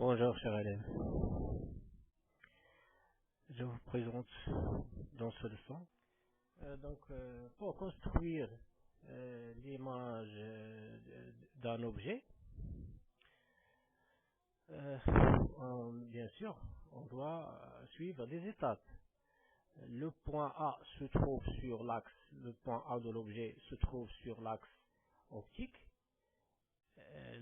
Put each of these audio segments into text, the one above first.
Bonjour chers élèves, je vous présente dans ce leçon. Pour construire l'image d'un objet, bien sûr, on doit suivre des étapes. Le point A se trouve sur l'axe, le point A de l'objet se trouve sur l'axe optique.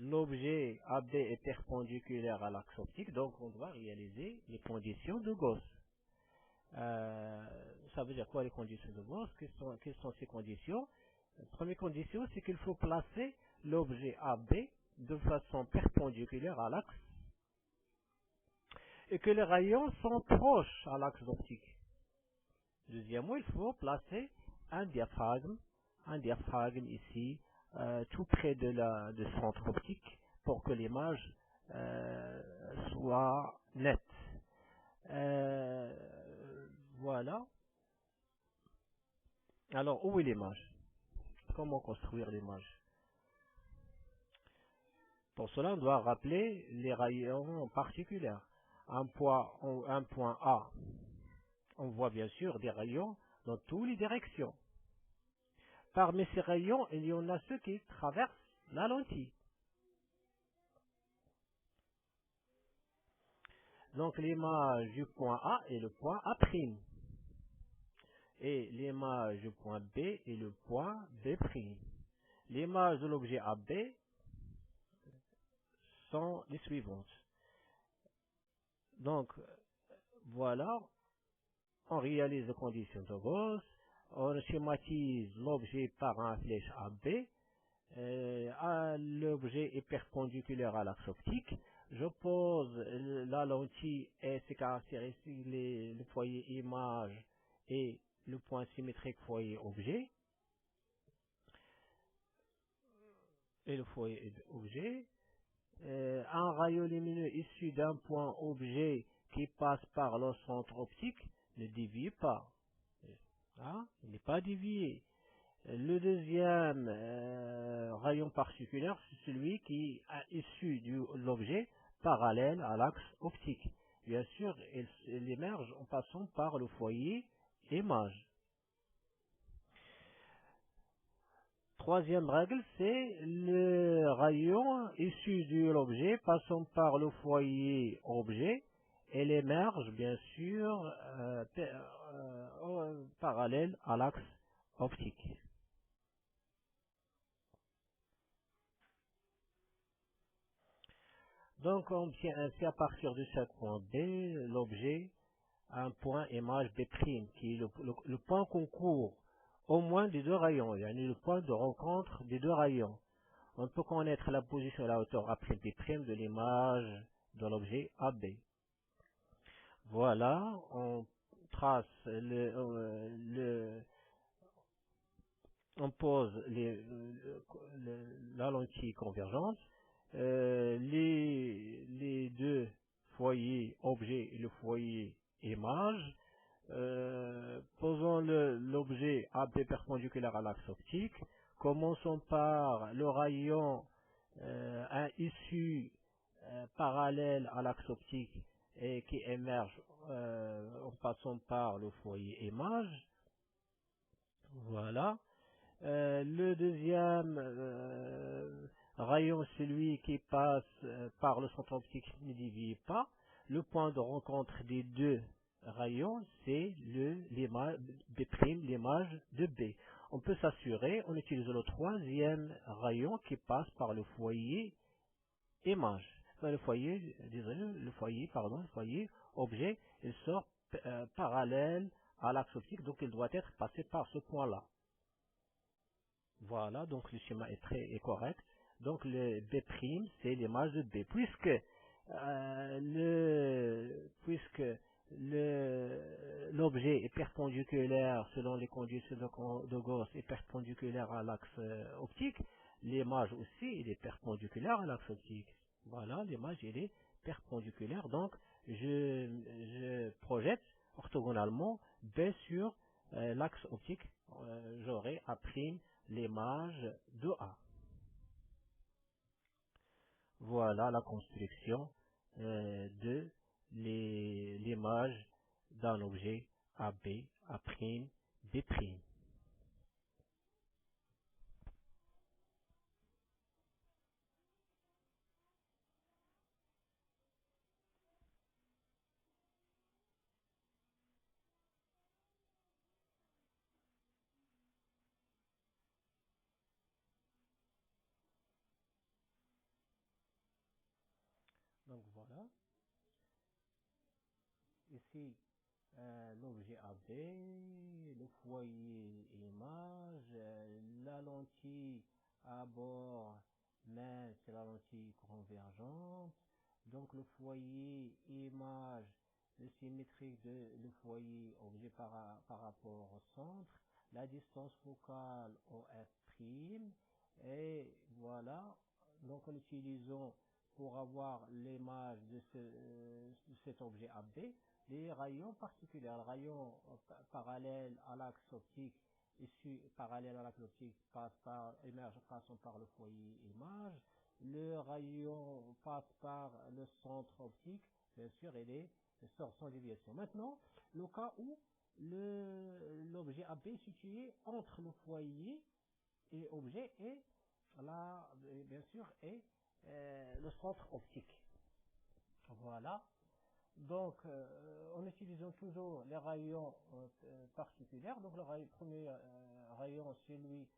L'objet AB est perpendiculaire à l'axe optique, donc on doit réaliser les conditions de Gauss. Ça veut dire quoi les conditions de Gauss? Quelles sont ces conditions? La première condition, c'est qu'il faut placer l'objet AB de façon perpendiculaire à l'axe et que les rayons sont proches à l'axe optique. Deuxièmement, il faut placer un diaphragme ici, tout près du centre optique pour que l'image soit nette. Voilà. Alors, où est l'image? Comment construire l'image? Pour cela, on doit rappeler les rayons particuliers. Un point A, on voit bien sûr des rayons dans toutes les directions. Parmi ces rayons, il y en a ceux qui traversent la lentille. Donc l'image du point A est le point A'. Et l'image du point B est le point B'. L'image de l'objet AB sont les suivantes. Donc, voilà, on réalise les conditions de Gauss, on schématise l'objet par un flèche AB, l'objet est perpendiculaire à l'axe optique, je pose la lentille et ses caractéristiques, le foyer image et le point symétrique foyer objet, et le foyer objet. Un rayon lumineux issu d'un point objet qui passe par le centre optique ne dévie pas. Il n'est pas dévié. Le deuxième rayon particulier, c'est celui qui est issu de l'objet parallèle à l'axe optique. Bien sûr, il émerge en passant par le foyer image. Troisième règle, c'est le rayon issu de l'objet passant par le foyer objet. Elle émerge bien sûr parallèle à l'axe optique. Donc on obtient ainsi à partir de chaque point B l'objet un point image B', qui est le point concours au moins des deux rayons, yani le point de rencontre des deux rayons. On peut connaître la position et la hauteur après B' de l'image de l'objet AB. Voilà, on trace on pose la lentille convergente, les deux foyers objet et le foyer image. Posons l'objet AB perpendiculaire à l'axe optique. Commençons par le rayon issu parallèle à l'axe optique et qui émerge en passant par le foyer image. Voilà. Le deuxième rayon, celui qui passe par le centre optique, ne dévie pas. Le point de rencontre des deux rayons, c'est l'image B', l'image de B. On peut s'assurer, on utilise le troisième rayon qui passe par le foyer image. Le foyer objet, il sort parallèle à l'axe optique, donc il doit être passé par ce point-là. Voilà, donc le schéma est correct. Donc le B', c'est l'image de B. Puisque l'objet est perpendiculaire selon les conditions de Gauss est perpendiculaire à l'axe optique, l'image aussi il est perpendiculaire à l'axe optique. Voilà, l'image elle est perpendiculaire. Donc je projette orthogonalement B sur l'axe optique. J'aurai A' l'image de A. Voilà la construction de l'image d'un objet AB, A', B'. Donc voilà, ici l'objet AB, le foyer image, la lentille à bord, mais c'est la lentille convergente. Donc le foyer image, le symétrique de le foyer objet par rapport au centre, la distance focale au F', et voilà, donc en utilisant pour avoir l'image de cet objet AB, les rayons particuliers, le rayon parallèle à l'axe optique, issu parallèle à l'axe optique, émerge passant par le foyer image. Le rayon passe par le centre optique, bien sûr, et sort sans déviation. Maintenant, le cas où l'objet AB est situé entre le foyer et objet et là, bien sûr, et le centre optique. Voilà. Donc, en utilisant toujours les rayons particuliers, donc le premier rayon, c'est lui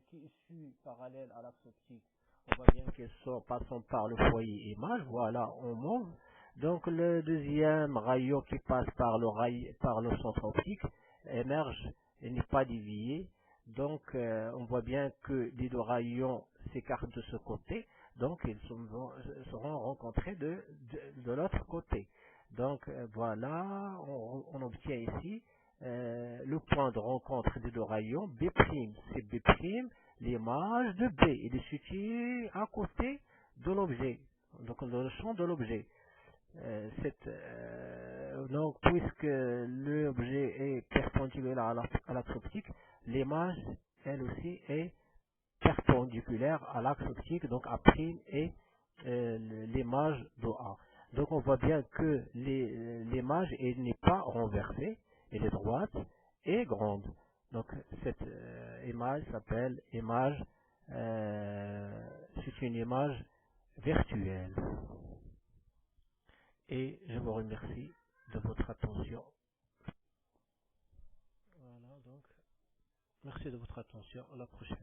qui est issu parallèle à l'axe optique. On voit bien qu'ils sont passant par le foyer image, voilà, on monte. Donc, le deuxième rayon qui passe par le centre optique émerge et n'est pas dévié. Donc, on voit bien que les deux rayons s'écartent de ce côté. Donc, ils seront rencontrés de l'autre côté. Donc, voilà, on obtient ici le point de rencontre des deux rayons, B', c'est B', l'image de B. Il est situé à côté de l'objet, donc dans le champ de l'objet. Donc, puisque l'objet est perpendiculaire à l'axe optique, l'image, elle aussi, est perpendiculaire à l'axe optique, donc A' est l'image de A. Donc on voit bien que l'image n'est pas renversée, elle est droite et grande. Donc cette image s'appelle image, c'est une image virtuelle. Et je vous remercie de votre attention. Voilà, donc merci de votre attention. À la prochaine.